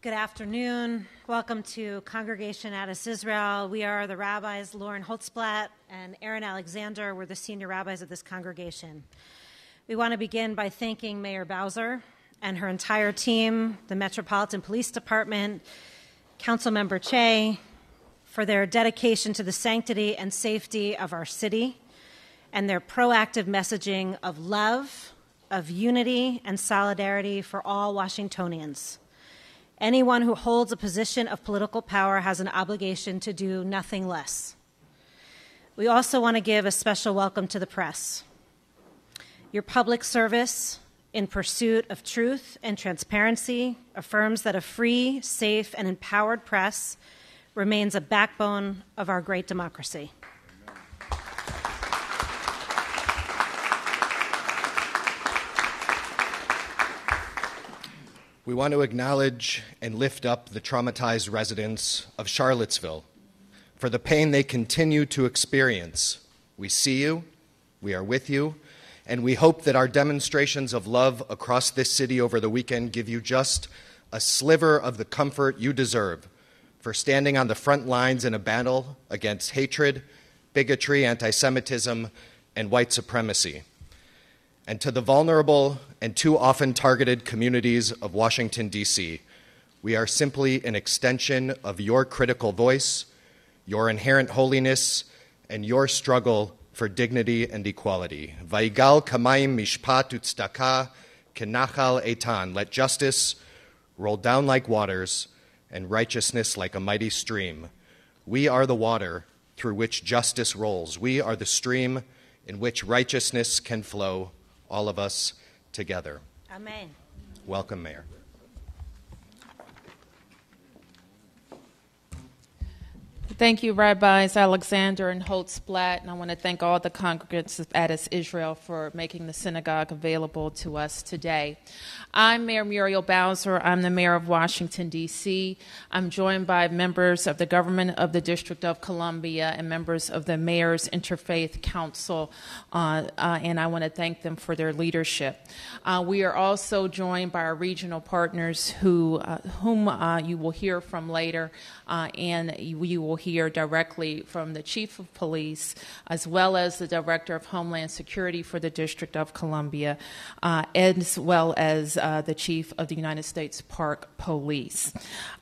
Good afternoon. Welcome to Congregation Addis Israel. We are the rabbis Lauren Holtzblatt and Aaron Alexander. We're the senior rabbis of this congregation. We want to begin by thanking Mayor Bowser and her entire team, the Metropolitan Police Department, Councilmember Che, for their dedication to the sanctity and safety of our city and their proactive messaging of love, of unity, and solidarity for all Washingtonians. Anyone who holds a position of political power has an obligation to do nothing less. We also want to give a special welcome to the press. Your public service in pursuit of truth and transparency affirms that a free, safe, and empowered press remains a backbone of our great democracy. We want to acknowledge and lift up the traumatized residents of Charlottesville for the pain they continue to experience. We see you, we are with you, and we hope that our demonstrations of love across this city over the weekend give you just a sliver of the comfort you deserve for standing on the front lines in a battle against hatred, bigotry, anti-Semitism, and white supremacy. And to the vulnerable and too often targeted communities of Washington, D.C., we are simply an extension of your critical voice, your inherent holiness, and your struggle for dignity and equality. Vaigal kamayim mishpat utzdaka kenachal etan. Let justice roll down like waters and righteousness like a mighty stream. We are the water through which justice rolls. We are the stream in which righteousness can flow, all of us together. Amen. Welcome, Mayor. Thank you, Rabbis Alexander and Holtzblatt, and I want to thank all the congregants of Addis Israel for making the synagogue available to us today. I'm Mayor Muriel Bowser. I'm the mayor of Washington, D.C. I'm joined by members of the government of the District of Columbia and members of the Mayor's Interfaith Council, and I want to thank them for their leadership. We are also joined by our regional partners whom you will hear from later, and you will hear directly from the Chief of Police, as well as the Director of Homeland Security for the District of Columbia, as well as the Chief of the United States Park Police.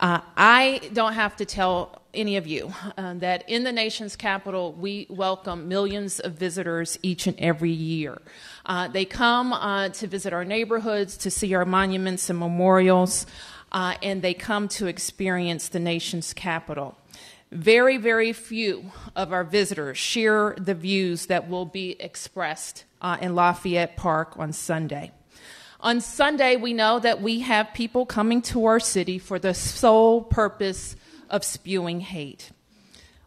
I don't have to tell any of you that in the nation's capital, we welcome millions of visitors each and every year. They come to visit our neighborhoods, to see our monuments and memorials, and they come to experience the nation's capital. Very, very few of our visitors share the views that will be expressed in Lafayette Park on Sunday. On Sunday, we know that we have people coming to our city for the sole purpose of spewing hate.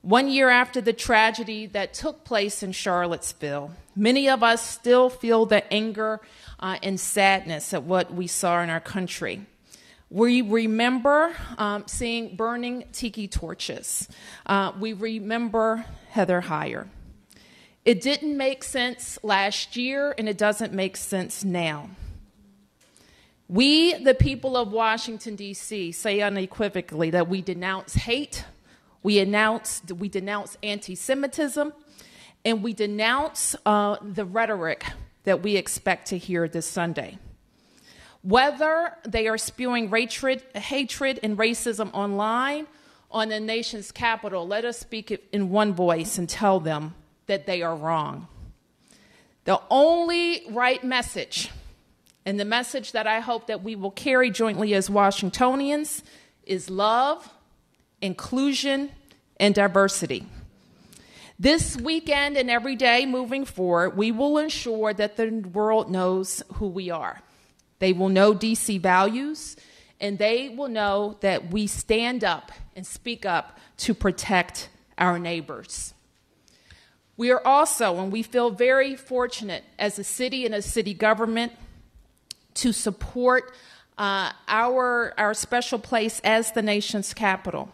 1 year after the tragedy that took place in Charlottesville, many of us still feel the anger and sadness at what we saw in our country. We remember seeing burning tiki torches. We remember Heather Heyer. It didn't make sense last year, and it doesn't make sense now. We, the people of Washington, D.C., say unequivocally that we denounce hate, we denounce anti-Semitism, and we denounce the rhetoric that we expect to hear this Sunday. Whether they are spewing hatred and racism online on the nation's capital, let us speak in one voice and tell them that they are wrong. The only right message, and the message that I hope that we will carry jointly as Washingtonians, is love, inclusion, and diversity. This weekend and every day moving forward, we will ensure that the world knows who we are. They will know DC values, and they will know that we stand up and speak up to protect our neighbors. We are also, and we feel very fortunate as a city and a city government to support our special place as the nation's capital.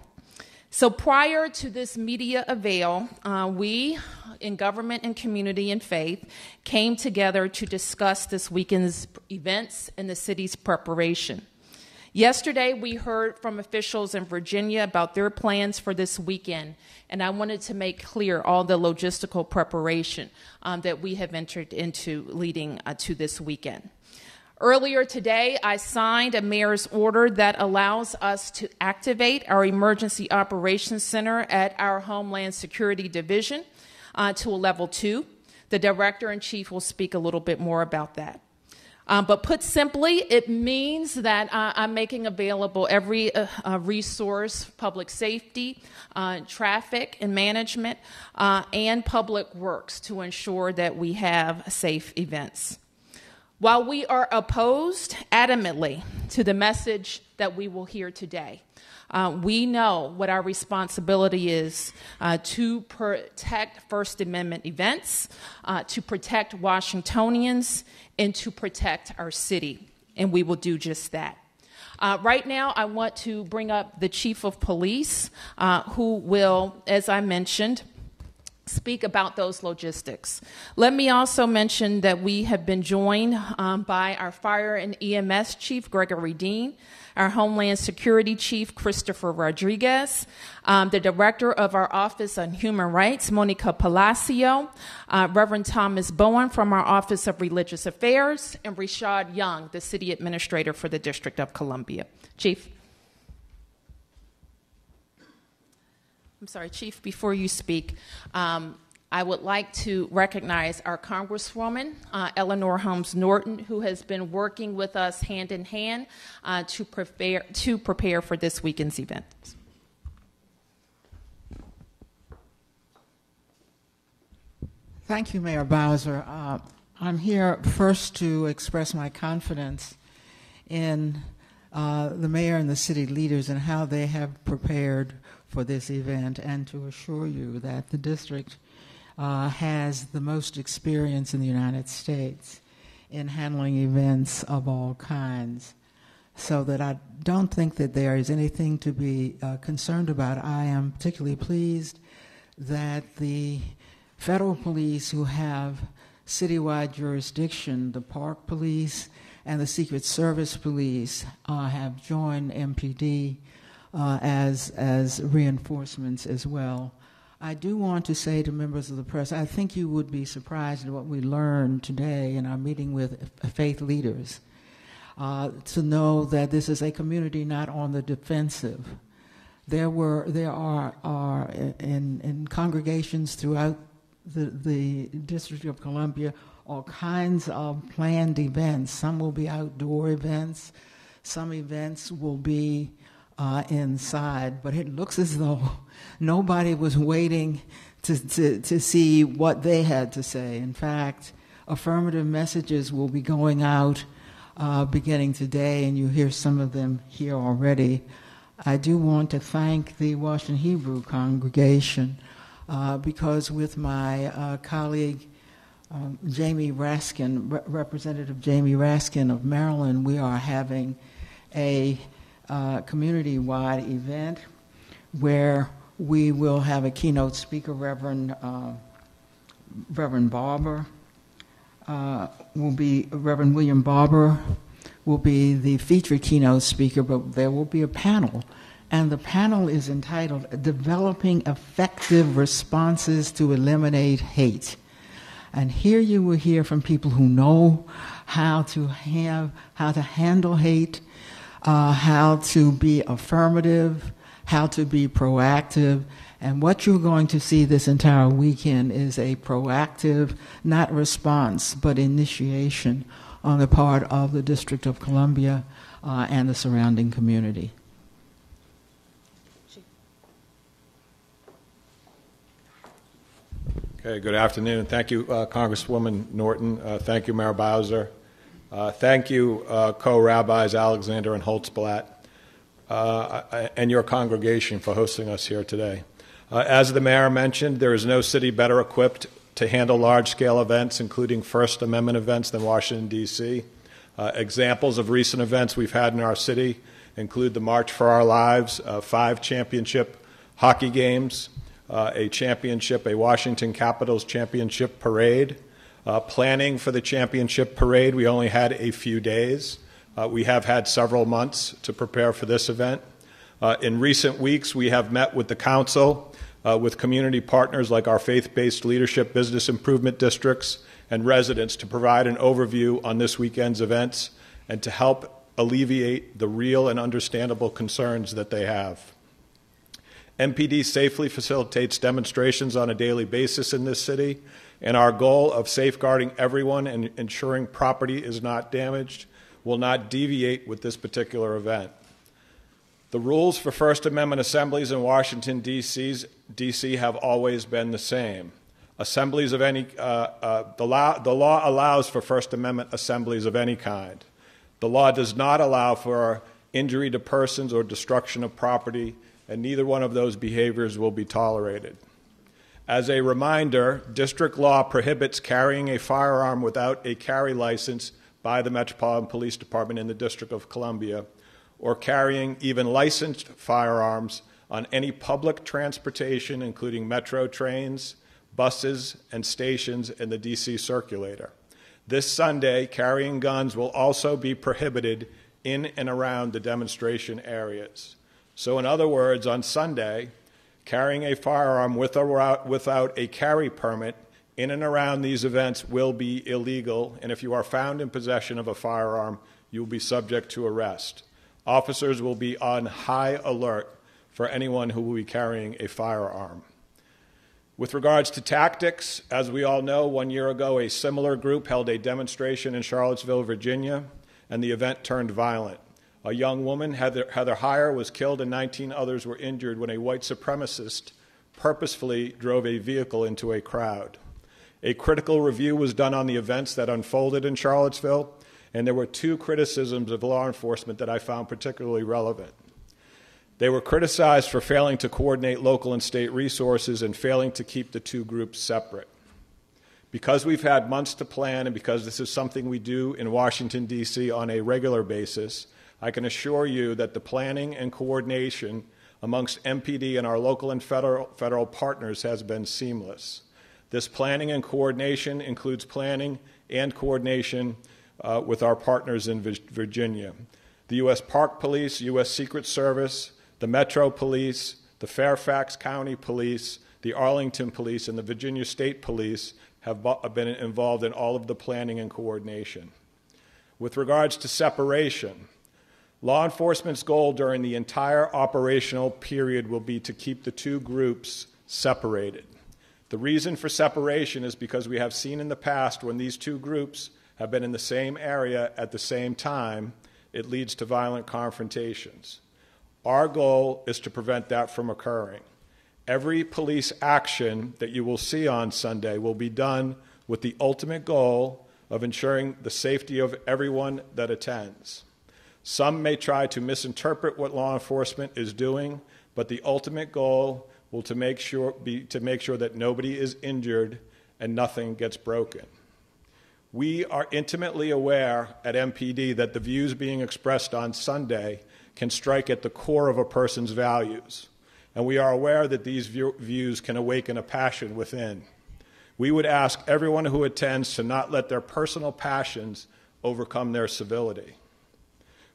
So prior to this media avail, we in government and community and faith came together to discuss this weekend's events and the city's preparation. Yesterday, we heard from officials in Virginia about their plans for this weekend, and I wanted to make clear all the logistical preparation that we have entered into leading to this weekend. Earlier today, I signed a mayor's order that allows us to activate our Emergency Operations Center at our Homeland Security Division to a level 2. The Director-in-Chief will speak a little bit more about that. But put simply, it means that I'm making available every resource, public safety, traffic and management, and public works to ensure that we have safe events. While we are opposed adamantly to the message that we will hear today, we know what our responsibility is to protect First Amendment events, to protect Washingtonians, and to protect our city, and we will do just that. Right now, I want to bring up the Chief of Police, who will, as I mentioned, speak about those logistics. Let me also mention that we have been joined by our Fire and EMS Chief, Gregory Dean, our Homeland Security Chief, Christopher Rodriguez, the Director of our Office on Human Rights, Monica Palacio, Reverend Thomas Bowen from our Office of Religious Affairs, and Rashad Young, the City Administrator for the District of Columbia. Chief. I'm sorry, Chief, before you speak, I would like to recognize our Congresswoman, Eleanor Holmes Norton, who has been working with us hand in hand to prepare for this weekend's event. Thank you, Mayor Bowser. I'm here first to express my confidence in the mayor and the city leaders and how they have prepared for this event, and to assure you that the district has the most experience in the United States in handling events of all kinds, so that I don't think that there is anything to be concerned about. I am particularly pleased that the federal police, who have citywide jurisdiction, the Park Police and the Secret Service Police, have joined MPD as reinforcements as well. I do want to say to members of the press, I think you would be surprised at what we learned today in our meeting with faith leaders, to know that this is a community not on the defensive. There are in congregations throughout the District of Columbia all kinds of planned events. Some will be outdoor events. Some events will be inside, but it looks as though nobody was waiting to see what they had to say. In fact, affirmative messages will be going out beginning today, and you hear some of them here already. I do want to thank the Washington Hebrew congregation because with my colleague Jamie Raskin, Representative Jamie Raskin of Maryland, we are having a community-wide event where we will have a keynote speaker, Reverend Barber. Reverend William Barber will be the featured keynote speaker, but there will be a panel. And the panel is entitled Developing Effective Responses to Eliminate Hate. And here you will hear from people who know how to handle hate, how to be affirmative, how to be proactive. And what you're going to see this entire weekend is a proactive, not response, but initiation on the part of the District of Columbia and the surrounding community. Okay, good afternoon. Thank you, Congresswoman Norton. Thank you, Mayor Bowser. Thank you, co-rabbis Alexander and Holtzblatt, and your congregation for hosting us here today. As the mayor mentioned, there is no city better equipped to handle large-scale events, including First Amendment events, than Washington, D.C. Examples of recent events we've had in our city include the March for Our Lives, 5 championship hockey games, a Washington Capitals championship parade. Planning for the championship parade, we only had a few days. We have had several months to prepare for this event. In recent weeks, we have met with the council, with community partners like our faith-based leadership business improvement districts and residents to provide an overview on this weekend's events and to help alleviate the real and understandable concerns that they have. MPD safely facilitates demonstrations on a daily basis in this city, and our goal of safeguarding everyone and ensuring property is not damaged will not deviate with this particular event. The rules for First Amendment assemblies in Washington, D.C. have always been the same. Assemblies of any, the law allows for First Amendment assemblies of any kind. The law does not allow for injury to persons or destruction of property, and neither one of those behaviors will be tolerated. As a reminder, district law prohibits carrying a firearm without a carry license by the Metropolitan Police Department in the District of Columbia, or carrying even licensed firearms on any public transportation, including metro trains, buses, and stations in the D.C. circulator. This Sunday, carrying guns will also be prohibited in and around the demonstration areas. So in other words, on Sunday, carrying a firearm without a carry permit in and around these events will be illegal, and if you are found in possession of a firearm, you will be subject to arrest. Officers will be on high alert for anyone who will be carrying a firearm. With regards to tactics, as we all know, 1 year ago, a similar group held a demonstration in Charlottesville, Virginia, and the event turned violent. A young woman, Heather Heyer, was killed and 19 others were injured when a white supremacist purposefully drove a vehicle into a crowd. A critical review was done on the events that unfolded in Charlottesville, and there were 2 criticisms of law enforcement that I found particularly relevant. They were criticized for failing to coordinate local and state resources and failing to keep the 2 groups separate. Because we've had months to plan and because this is something we do in Washington, D.C. on a regular basis, I can assure you that the planning and coordination amongst MPD and our local and federal partners has been seamless. This planning and coordination includes planning and coordination with our partners in Virginia. The U.S. Park Police, U.S. Secret Service, the Metro Police, the Fairfax County Police, the Arlington Police, and the Virginia State Police have been involved in all of the planning and coordination. With regards to separation, law enforcement's goal during the entire operational period will be to keep the 2 groups separated. The reason for separation is because we have seen in the past when these 2 groups have been in the same area at the same time, it leads to violent confrontations. Our goal is to prevent that from occurring. Every police action that you will see on Sunday will be done with the ultimate goal of ensuring the safety of everyone that attends. Some may try to misinterpret what law enforcement is doing, but the ultimate goal will to make sure that nobody is injured and nothing gets broken. We are intimately aware at MPD that the views being expressed on Sunday can strike at the core of a person's values, and we are aware that these views can awaken a passion within. We would ask everyone who attends to not let their personal passions overcome their civility.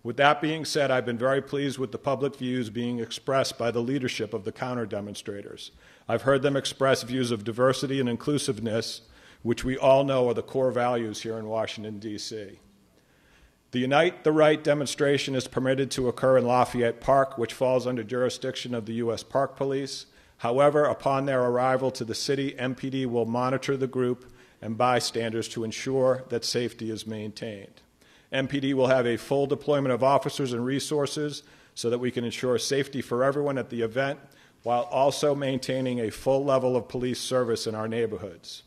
With that being said, I've been very pleased with the public views being expressed by the leadership of the counter-demonstrators. I've heard them express views of diversity and inclusiveness, which we all know are the core values here in Washington, D.C. The Unite the Right demonstration is permitted to occur in Lafayette Park, which falls under jurisdiction of the U.S. Park Police. However, upon their arrival to the city, MPD will monitor the group and bystanders to ensure that safety is maintained. MPD will have a full deployment of officers and resources so that we can ensure safety for everyone at the event while also maintaining a full level of police service in our neighborhoods.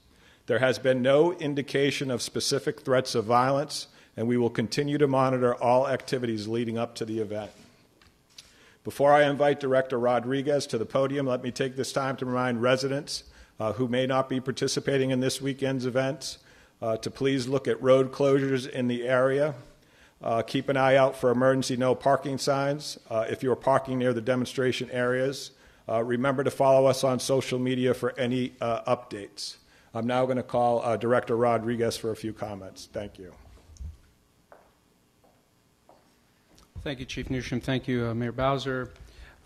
There has been no indication of specific threats of violence, and we will continue to monitor all activities leading up to the event. Before I invite Director Rodriguez to the podium, let me take this time to remind residents who may not be participating in this weekend's events to please look at road closures in the area. Keep an eye out for emergency no parking signs. If you are parking near the demonstration areas, remember to follow us on social media for any updates. I'm now going to call Director Rodriguez for a few comments. Thank you. Thank you, Chief Newsham. Thank you, Mayor Bowser.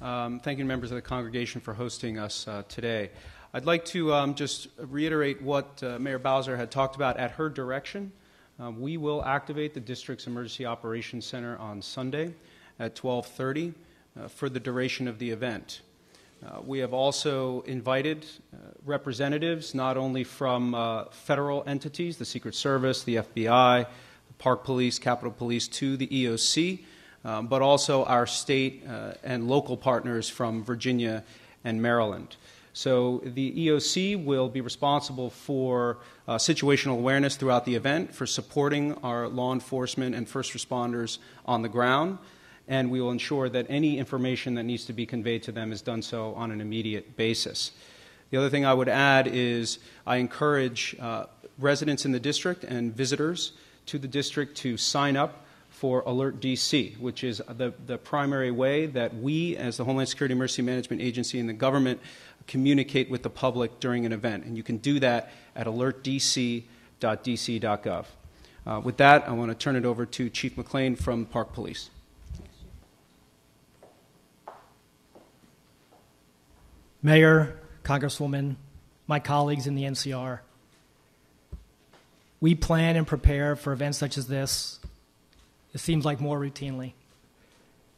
Thank you, members of the congregation, for hosting us today. I'd like to just reiterate what Mayor Bowser had talked about at her direction. We will activate the district's Emergency Operations Center on Sunday at 12:30 for the duration of the event. We have also invited representatives not only from federal entities, the Secret Service, the FBI, the Park Police, Capitol Police, to the EOC, but also our state and local partners from Virginia and Maryland. So the EOC will be responsible for situational awareness throughout the event, for supporting our law enforcement and first responders on the ground, and we will ensure that any information that needs to be conveyed to them is done so on an immediate basis. The other thing I would add is I encourage residents in the district and visitors to the district to sign up for Alert DC, which is the primary way that we, as the Homeland Security Emergency Management Agency and the government, communicate with the public during an event. And you can do that at alertdc.dc.gov. With that, I want to turn it over to Chief McLean from Park Police. Mayor, Congresswoman, my colleagues in the NCR, we plan and prepare for events such as this, it seems like more routinely.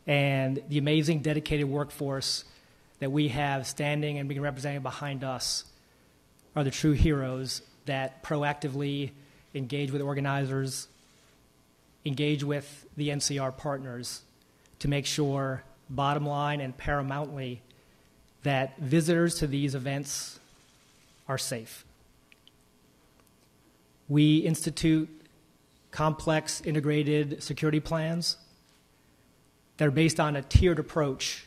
And the amazing dedicated workforce that we have standing and being represented behind us are the true heroes that proactively engage with organizers, engage with the NCR partners to make sure, bottom line and paramountly, that visitors to these events are safe. We institute complex integrated security plans that are based on a tiered approach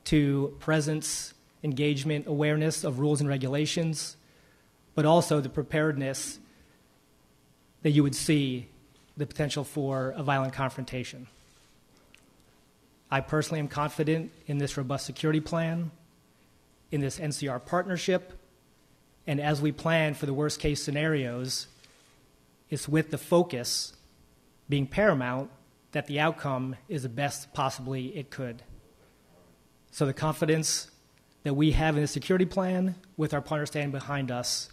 to presence, engagement, awareness of rules and regulations, but also the preparedness that you would see the potential for a violent confrontation. I personally am confident in this robust security plan, in this NCR partnership, and as we plan for the worst case scenarios, it's with the focus being paramount that the outcome is the best possibly it could. So the confidence that we have in the security plan with our partners standing behind us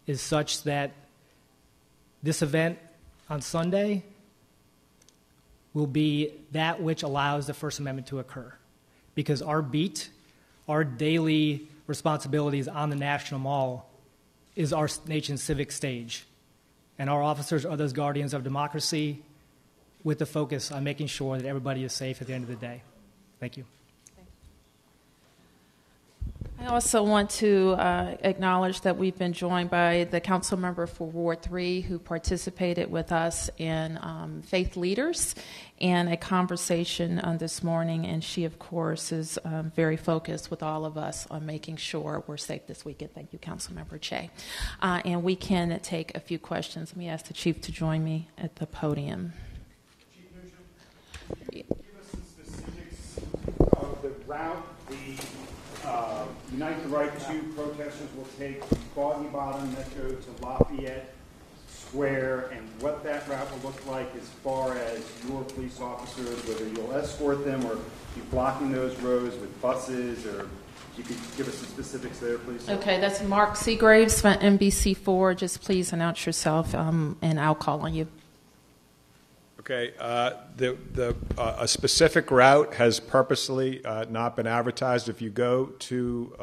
is such that this event on Sunday will be that which allows the First Amendment to occur. Because our beat, our daily responsibilities on the National Mall is our nation's civic stage. And our officers are those guardians of democracy with the focus on making sure that everybody is safe at the end of the day. Thank you. I also want to acknowledge that we've been joined by the council member for Ward 3 who participated with us in Faith Leaders and a conversation this morning, and she, of course, is very focused with all of us on making sure we're safe this weekend. Thank you, Councilmember Che. And we can take a few questions. Let me ask the Chief to join me at the podium. Chief Newsham, can you give us some specifics of the route Unite the Right 2 protesters will take from Foggy Bottom Metro to Lafayette Square, and what that route will look like as far as your police officers, whether you'll escort them or be blocking those roads with buses, or you could give us some specifics there, please. Okay, that's Mark Seagraves from NBC4. Just please announce yourself, and I'll call on you. Okay, a specific route has purposely not been advertised. If you go to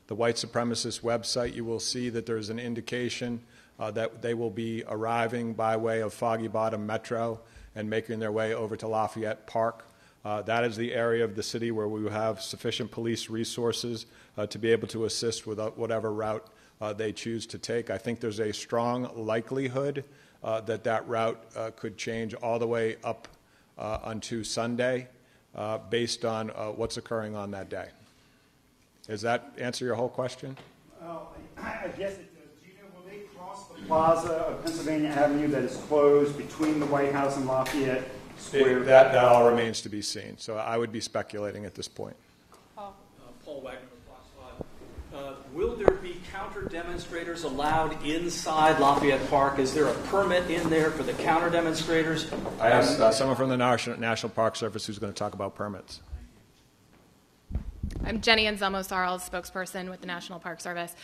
the white supremacist website, you will see that there's an indication that they will be arriving by way of Foggy Bottom Metro and making their way over to Lafayette Park. That is the area of the city where we will have sufficient police resources to be able to assist with whatever route they choose to take. I think there's a strong likelihood that route could change all the way up onto Sunday based on what's occurring on that day. Does that answer your whole question? Well, I guess it does. Do you know, will they cross the plaza of Pennsylvania Avenue that is closed between the White House and Lafayette Square? That all remains to be seen. So I would be speculating at this point. Paul Wagner with Fox 5. Will there be counter-demonstrators allowed inside Lafayette Park? Is there a permit in there for the counter-demonstrators? I asked someone from the National Park Service who's going to talk about permits. I'm Jenny Anselmo-Sarles, spokesperson with the National Park Service.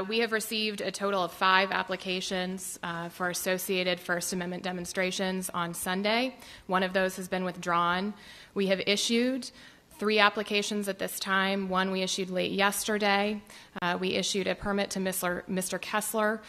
We have received a total of 5 applications for associated First Amendment demonstrations on Sunday. One of those has been withdrawn. We have issued 3 applications at this time. One we issued late yesterday. We issued a permit to Mr. Kessler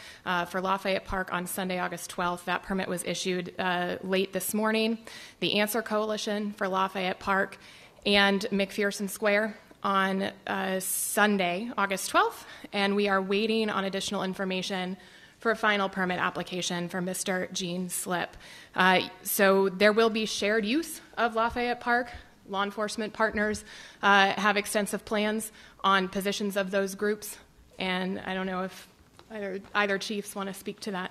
for Lafayette Park on Sunday, August 12th. That permit was issued late this morning. The Answer Coalition for Lafayette Park and McPherson Square on Sunday, August 12th, and we are waiting on additional information for a final permit application for Mr. Gene Slip. So there will be shared use of Lafayette Park. Law enforcement partners have extensive plans on positions of those groups, and I don't know if either chiefs want to speak to that.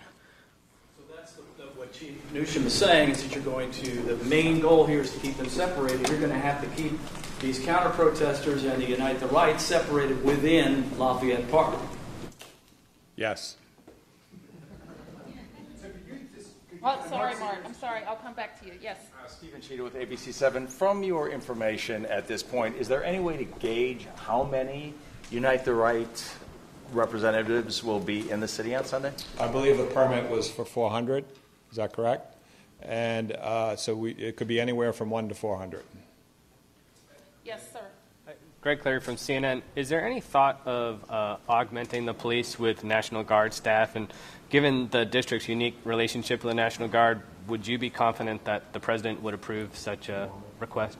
So that's what Chief Newsham is saying, is that you're going to, the main goal here is to keep them separated. You're going to have to keep these counter-protesters and the Unite the Right separated within Lafayette Park. Yes. Oh, sorry, Mark. I'm sorry. I'll come back to you. Yes. Stephen Cheetah with ABC7. From your information at this point, is there any way to gauge how many Unite the Right representatives will be in the city on Sunday? I believe the permit was for 400. Is that correct? And so it could be anywhere from 1 to 400. Yes, sir. Greg Clary from CNN. Is there any thought of augmenting the police with National Guard staff? And given the district's unique relationship with the National Guard, would you be confident that the president would approve such a request?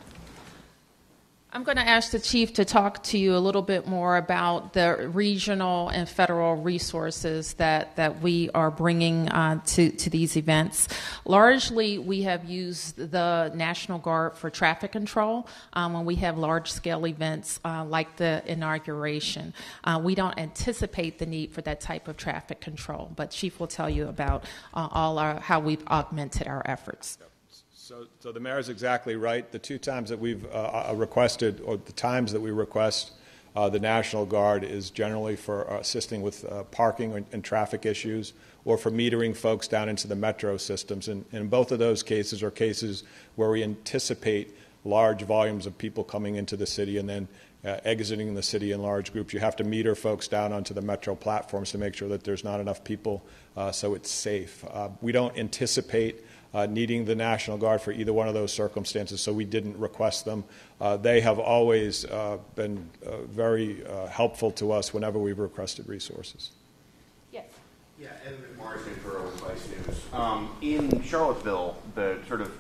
I'm going to ask the chief to talk to you a little bit more about the regional and federal resources that we are bringing to these events. Largely, we have used the National Guard for traffic control when we have large-scale events like the inauguration. We don't anticipate the need for that type of traffic control, but chief will tell you about how we've augmented our efforts. So the mayor is exactly right. The 2 times that we've requested, or the times that we request the National Guard, is generally for assisting with parking and traffic issues, or for metering folks down into the metro systems. And both of those cases are cases where we anticipate large volumes of people coming into the city and then exiting the city in large groups. You have to meter folks down onto the metro platforms to make sure that there's not enough people so it's safe. We don't anticipate needing the National Guard for either one of those circumstances, so we didn't request them. They have always been very helpful to us whenever we've requested resources. Yes. Yeah, Evan McMarston for Vice News. In Charlottesville, the sort of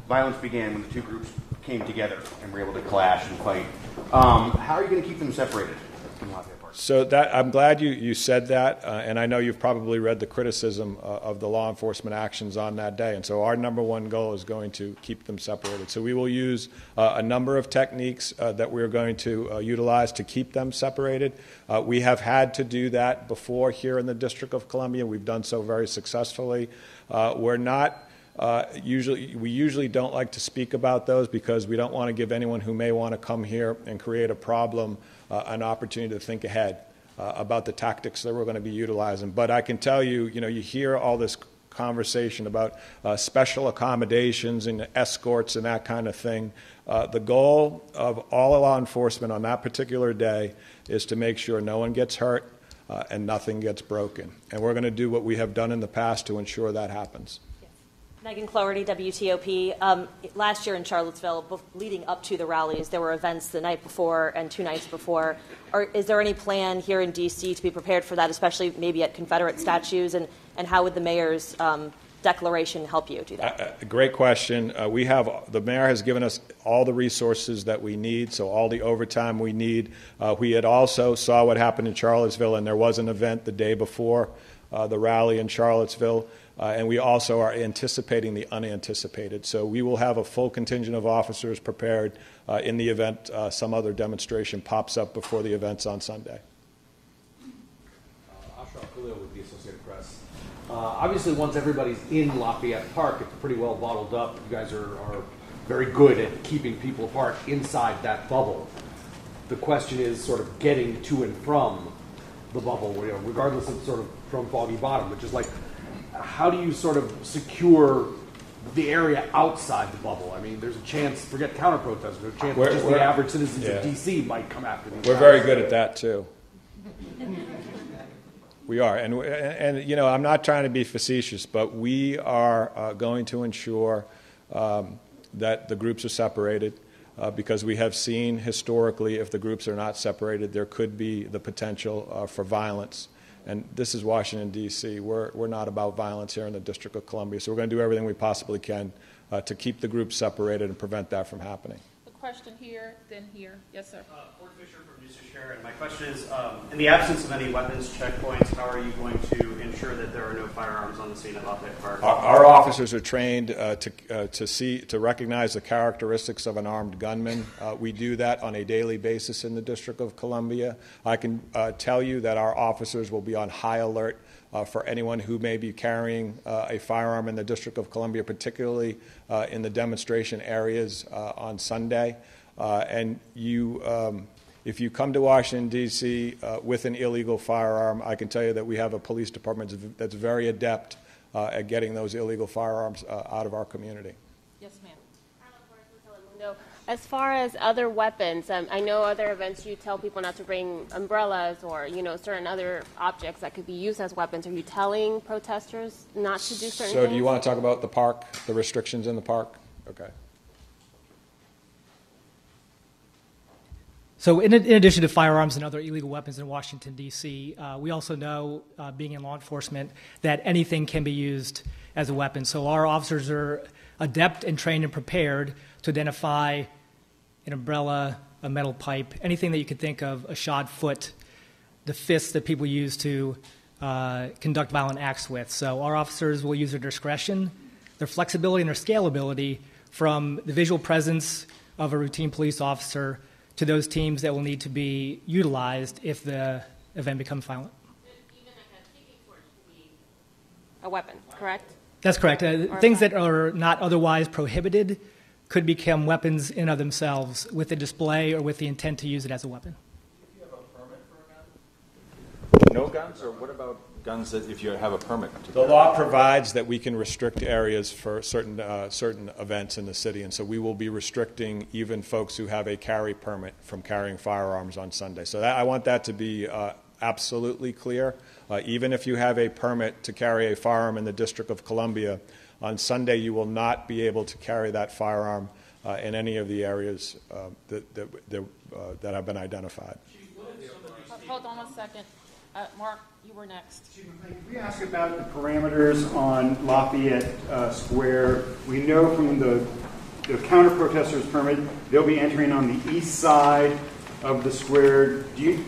violence began when the 2 groups came together and were able to clash and fight. How are you going to keep them separated from Lafayette Park? So I'm glad you said that, and I know you've probably read the criticism of the law enforcement actions on that day. And so our number one goal is going to keep them separated. So we will use a number of techniques that we're going to utilize to keep them separated. We have had to do that before here in the District of Columbia. We've done so very successfully. We're not we usually don't like to speak about those because we don't want to give anyone who may want to come here and create a problem an opportunity to think ahead about the tactics that we're going to be utilizing. But I can tell you, you hear all this conversation about special accommodations and escorts and that kind of thing. The goal of all law enforcement on that particular day is to make sure no one gets hurt and nothing gets broken. And we're going to do what we have done in the past to ensure that happens. Megan Cloherty, WTOP. Last year in Charlottesville, leading up to the rallies, there were events the night before and 2 nights before. Is there any plan here in D.C. to be prepared for that, especially maybe at Confederate statues? And how would the mayor's declaration help you do that? Great question. The mayor has given us all the resources that we need, so all the overtime we need. We had also saw what happened in Charlottesville, and there was an event the day before the rally in Charlottesville. And we also are anticipating the unanticipated. So we will have a full contingent of officers prepared in the event some other demonstration pops up before the events on Sunday. Ashraf Khalil with the Associated Press. Obviously, once everybody's in Lafayette Park, it's pretty well bottled up. You guys are very good at keeping people apart inside that bubble. The question is sort of getting to and from the bubble, regardless of sort of from Foggy Bottom, which is like, how do you sort of secure the area outside the bubble? I mean, there's a chance, forget counter-protesters, there's a chance that just the average citizens of D.C. might come after these guys. Very good at that, too. We are. And you know, I'm not trying to be facetious, but we are going to ensure that the groups are separated because we have seen historically if the groups are not separated, there could be the potential for violence. And this is Washington, D.C. We're not about violence here in the District of Columbia, so we're going to do everything we possibly can to keep the groups separated and prevent that from happening. A question here, then here. Yes, sir. Fort Fisher from News to Share, and my question is, in the absence of any weapons checkpoints, how are you going to ensure that there are no firearms on the scene at Lafayette Park? Our officers are trained to recognize the characteristics of an armed gunman. We do that on a daily basis in the District of Columbia. I can tell you that our officers will be on high alert for anyone who may be carrying a firearm in the District of Columbia, particularly in the demonstration areas on Sunday. And if you come to Washington, D.C. With an illegal firearm, I can tell you that we have a police department that's very adept at getting those illegal firearms out of our community. Yes, ma'am. As far as other weapons, I know other events you tell people not to bring umbrellas or, certain other objects that could be used as weapons. Are you telling protesters not to do certain things? So do you want to talk about the park, the restrictions in the park? Okay. So in addition to firearms and other illegal weapons in Washington, D.C., we also know, being in law enforcement, that anything can be used as a weapon. So our officers are adept and trained and prepared to identify an umbrella, a metal pipe, anything that you could think of, a shod foot, the fists that people use to conduct violent acts with. So our officers will use their discretion, their flexibility, and their scalability from the visual presence of a routine police officer to those teams that will need to be utilized if the event becomes violent. Even like a tiki torch could be a weapon, correct? That's correct. Things that are not otherwise prohibited could become weapons in of themselves with a display or with the intent to use it as a weapon. Do you have a permit for a gun? No guns, or what about guns that if you have a permit? The law provides that we can restrict areas for certain events in the city, and so we will be restricting even folks who have a carry permit from carrying firearms on Sunday. So I want that to be absolutely clear. Even if you have a permit to carry a firearm in the District of Columbia, on Sunday you will not be able to carry that firearm in any of the areas that have been identified. Hold on 1 second. Mark, you were next. Can we ask about the parameters on Lafayette Square? We know from the counter-protesters permit, they'll be entering on the east side of the square. Do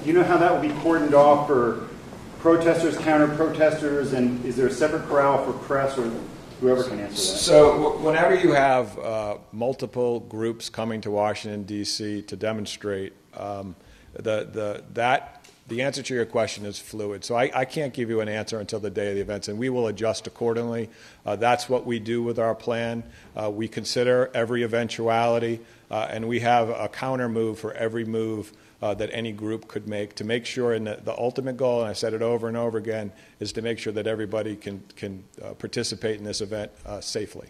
you know how that will be cordoned off for protesters, counter-protesters, and is there a separate corral for press or whoever can answer that? So whenever you have multiple groups coming to Washington, D.C. to demonstrate, the answer to your question is fluid. So I can't give you an answer until the day of the events, and we will adjust accordingly. That's what we do with our plan. We consider every eventuality, and we have a counter move for every move that any group could make to make sure, and the ultimate goal, and I said it over and over again, is to make sure that everybody can participate in this event safely.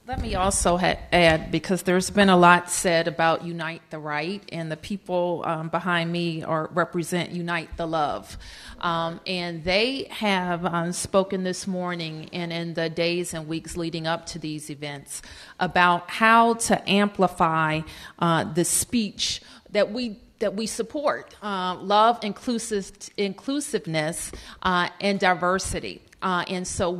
Let me also add, because there's been a lot said about Unite the Right, and the people behind me represent Unite the Love. And they have spoken this morning and in the days and weeks leading up to these events about how to amplify the speech that we support, love, inclusiveness, and diversity. And so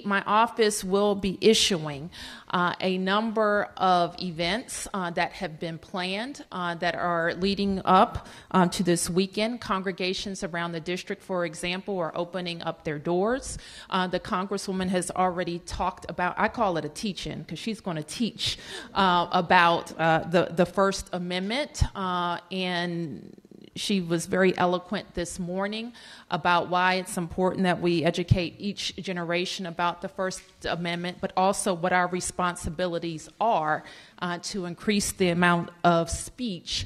my office will be issuing a number of events that have been planned that are leading up to this weekend. Congregations around the district, for example, are opening up their doors. The Congresswoman has already talked about, I call it a teach-in, because she's going to teach about the First Amendment, and she was very eloquent this morning about why it's important that we educate each generation about the First Amendment, but also what our responsibilities are to increase the amount of speech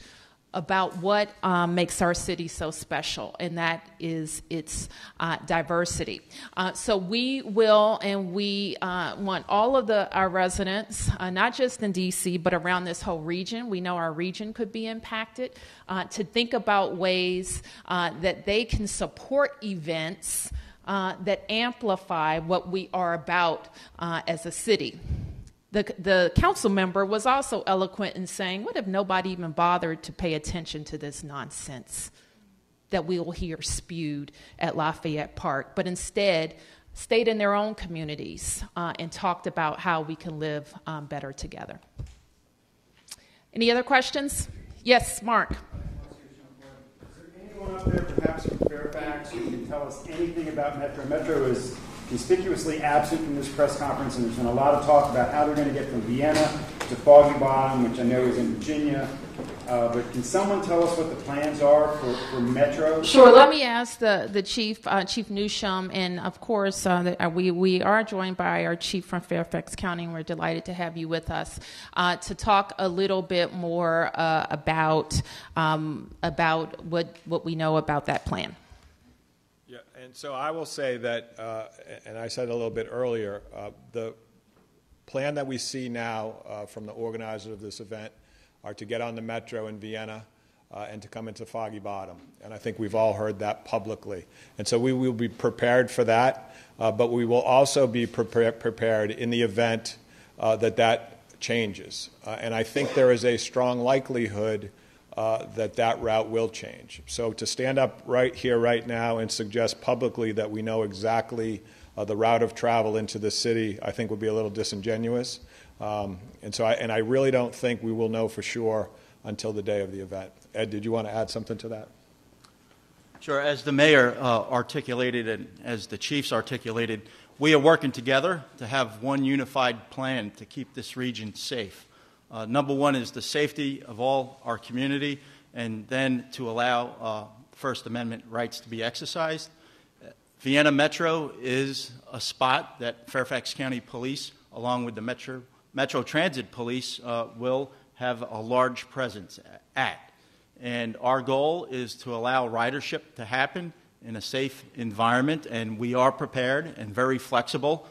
about what makes our city so special, and that is its diversity. So we will, and we want all of our residents, not just in D.C., but around this whole region, we know our region could be impacted, to think about ways that they can support events that amplify what we are about as a city. The council member was also eloquent in saying, what if nobody even bothered to pay attention to this nonsense that we will hear spewed at Lafayette Park, but instead stayed in their own communities and talked about how we can live better together. Any other questions? Yes, Mark. Is there anyone up there, perhaps from Fairfax, who can tell us anything about Metro? Metro is conspicuously absent from this press conference, and there's been a lot of talk about how they're going to get from Vienna to Foggy Bottom, which I know is in Virginia. But can someone tell us what the plans are for Metro? Sure. Let me ask the chief, Chief Newsham, and of course we are joined by our chief from Fairfax County, and we're delighted to have you with us to talk a little bit more about what we know about that plan. Yeah, and so I will say that, and I said a little bit earlier, the plan that we see now from the organizers of this event are to get on the Metro in Vienna and to come into Foggy Bottom. And I think we've all heard that publicly. And so we will be prepared for that, but we will also be prepared in the event that changes. And I think there is a strong likelihood that route will change. So to stand up right here, right now, and suggest publicly that we know exactly the route of travel into the city, I think would be a little disingenuous. And I really don't think we will know for sure until the day of the event. Ed, did you want to add something to that? Sure. As the mayor articulated and as the chiefs articulated, we are working together to have one unified plan to keep this region safe. Number one is the safety of all our community, and then to allow First Amendment rights to be exercised. Vienna Metro is a spot that Fairfax County Police, along with the Metro Transit Police, will have a large presence at. And our goal is to allow ridership to happen in a safe environment, and we are prepared and very flexible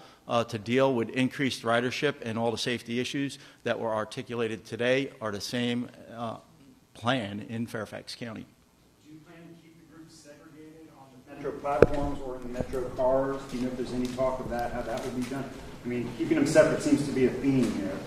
to deal with increased ridership, and all the safety issues that were articulated today are the same plan in Fairfax County. Do you plan to keep the groups segregated on the Metro platforms or in the Metro cars? Do you know if there's any talk of that, how that would be done? I mean, keeping them separate seems to be a theme here.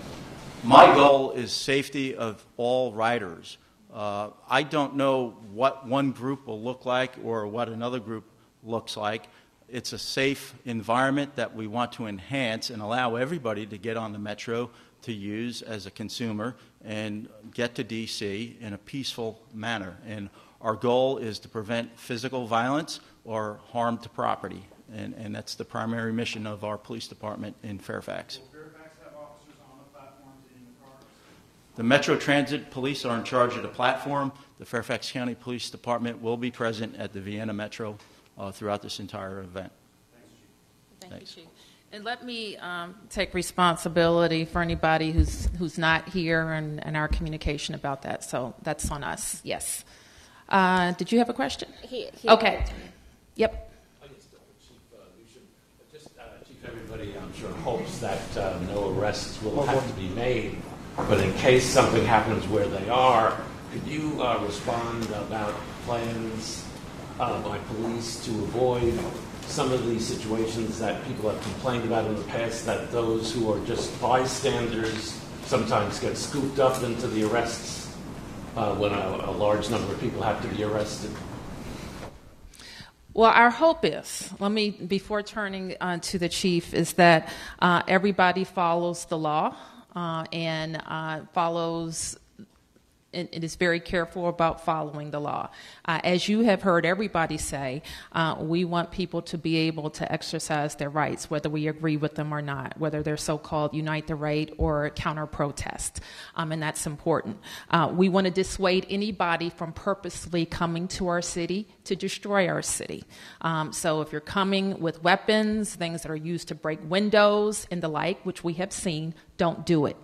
My goal is safety of all riders. I don't know what one group will look like or what another group looks like. It's a safe environment that we want to enhance and allow everybody to get on the Metro to use as a consumer and get to D.C. in a peaceful manner. And our goal is to prevent physical violence or harm to property. And that's the primary mission of our police department in Fairfax. Will Fairfax have officers on the platforms and in the cars? The Metro Transit Police are in charge of the platform. The Fairfax County Police Department will be present at the Vienna Metro throughout this entire event. Thank you, Chief. And let me take responsibility for anybody who's not here and our communication about that. So that's on us. Yes. Did you have a question? Okay. Yep. Chief, everybody, I'm sure, hopes that no arrests will have to be made. But in case something happens where they are, could you respond about plans by police to avoid some of these situations that people have complained about in the past, that those who are just bystanders sometimes get scooped up into the arrests when a large number of people have to be arrested? Well, our hope is, before turning to the chief, is that everybody follows the law and follows it is very careful about following the law. As you have heard everybody say, we want people to be able to exercise their rights, whether we agree with them or not, whether they're so-called unite the right or counter-protest, and that's important. We want to dissuade anybody from purposely coming to our city to destroy our city. So if you're coming with weapons, things that are used to break windows and the like, which we have seen, don't do it.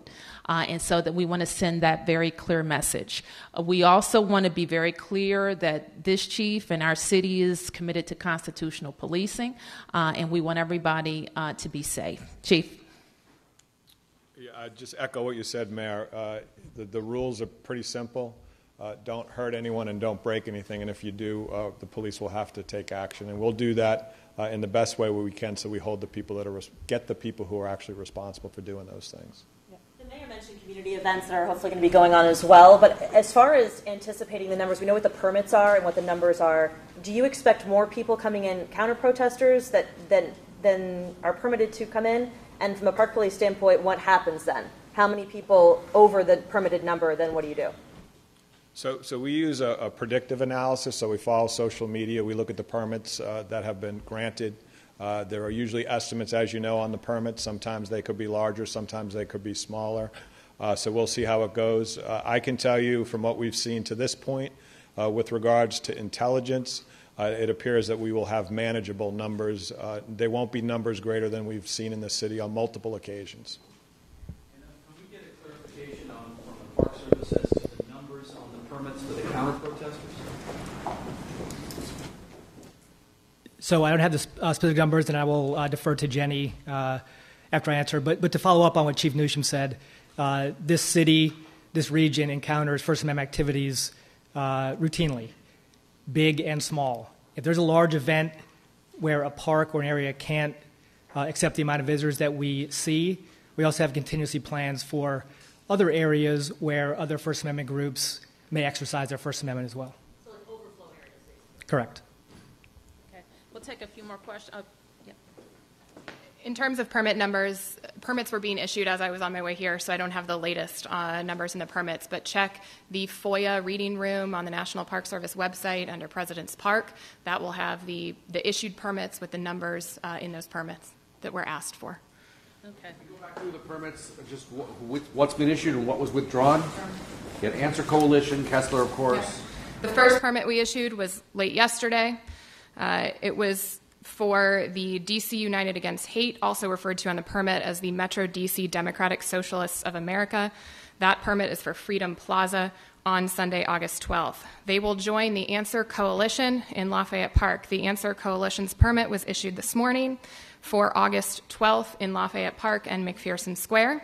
And so that we want to send that very clear message. We also want to be very clear that this chief and our city is committed to constitutional policing, and we want everybody to be safe. Chief. Yeah, I just echo what you said, Mayor. The rules are pretty simple. Don't hurt anyone and don't break anything, and if you do, the police will have to take action, and we'll do that in the best way we can, so we hold the people that get the people who are actually responsible for doing those things. The mayor mentioned community events that are hopefully going to be going on as well, but as far as anticipating the numbers, we know what the permits are and what the numbers are. Do you expect more people coming in, counter-protesters, than are permitted to come in? And from a Park Police standpoint, what happens then? How many people over the permitted number, then what do you do? So we use a predictive analysis, so we follow social media. We look at the permits that have been granted. There are usually estimates, as you know, on the permits. Sometimes they could be larger, sometimes they could be smaller. So we'll see how it goes. I can tell you from what we've seen to this point, with regards to intelligence, it appears that we will have manageable numbers. They won't be numbers greater than we've seen in the city on multiple occasions. Can we get a clarification from the Park Service as to the numbers on the permits for the counter-protesters? So I don't have the specific numbers, and I will defer to Jenny after I answer. But to follow up on what Chief Newsham said, this city, this region encounters First Amendment activities routinely, big and small. If there's a large event where a park or an area can't accept the amount of visitors that we see, we also have contingency plans for other areas where other First Amendment groups may exercise their First Amendment as well. So like overflow areas? Correct. We'll take a few more questions. Yeah. In terms of permit numbers, permits were being issued as I was on my way here, so I don't have the latest numbers in the permits, but check the FOIA reading room on the National Park Service website under President's Park. That will have the issued permits with the numbers in those permits that were asked for. Okay. Go back through the permits, just what's been issued and what was withdrawn. You had Answer Coalition, Kessler, of course. The first permit we issued was late yesterday. It was for the DC United Against Hate, also referred to on the permit as the Metro DC Democratic Socialists of America. That permit is for Freedom Plaza on Sunday, August 12th. They will join the Answer Coalition in Lafayette Park. The Answer Coalition's permit was issued this morning for August 12th in Lafayette Park and McPherson Square.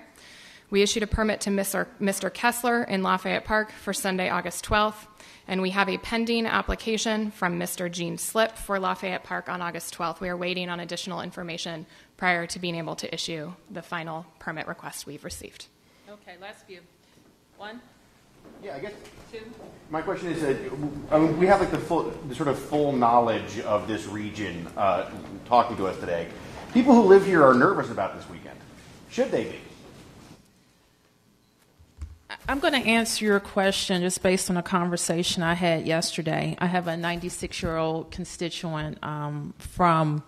We issued a permit to Mr. Kessler in Lafayette Park for Sunday, August 12th. And we have a pending application from Mr. Gene Slip for Lafayette Park on August 12th. We are waiting on additional information prior to being able to issue the final permit request we've received. Okay, last few. One? Yeah, I guess. Two? My question is, we have like the sort of full knowledge of this region talking to us today. People who live here are nervous about this weekend. Should they be? I'm going to answer your question just based on a conversation I had yesterday. I have a 96-year-old constituent from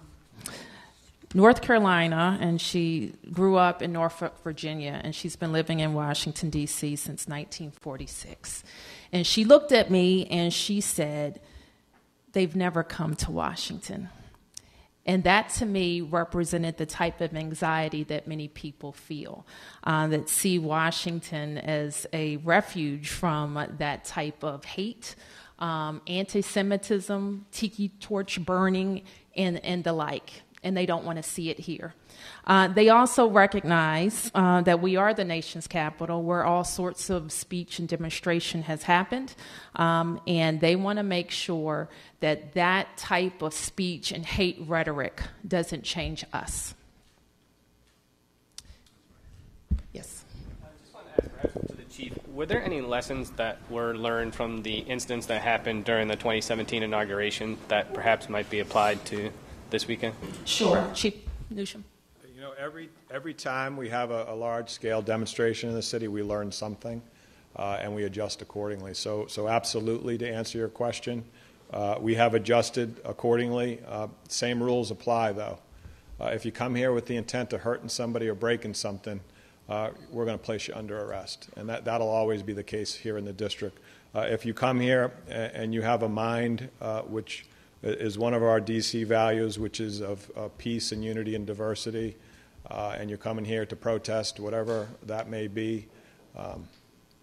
North Carolina, and she grew up in Norfolk, Virginia, and she's been living in Washington, D.C. since 1946. And she looked at me and she said, they've never come to Washington. And that, to me, represented the type of anxiety that many people feel, that see Washington as a refuge from that type of hate, anti-Semitism, tiki torch burning, and the like. And they don't want to see it here. They also recognize that we are the nation's capital, where all sorts of speech and demonstration has happened, and they want to make sure that that type of speech and hate rhetoric doesn't change us. Yes. I just want to ask perhaps to the Chief, were there any lessons that were learned from the incidents that happened during the 2017 inauguration that perhaps might be applied to this weekend? Sure. Chief Newsham. You know, every time we have a large-scale demonstration in the city, we learn something. and we adjust accordingly. So absolutely, to answer your question, we have adjusted accordingly. Same rules apply, though. If you come here with the intent of hurting somebody or breaking something, we're going to place you under arrest. And that'll always be the case here in the district. If you come here and you have a mind, which is one of our DC values, which is of peace and unity and diversity, and you're coming here to protest, whatever that may be,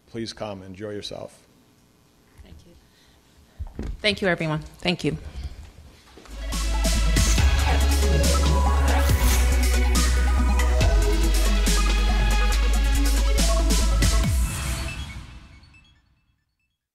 please come. Enjoy yourself. Thank you, everyone. Thank you.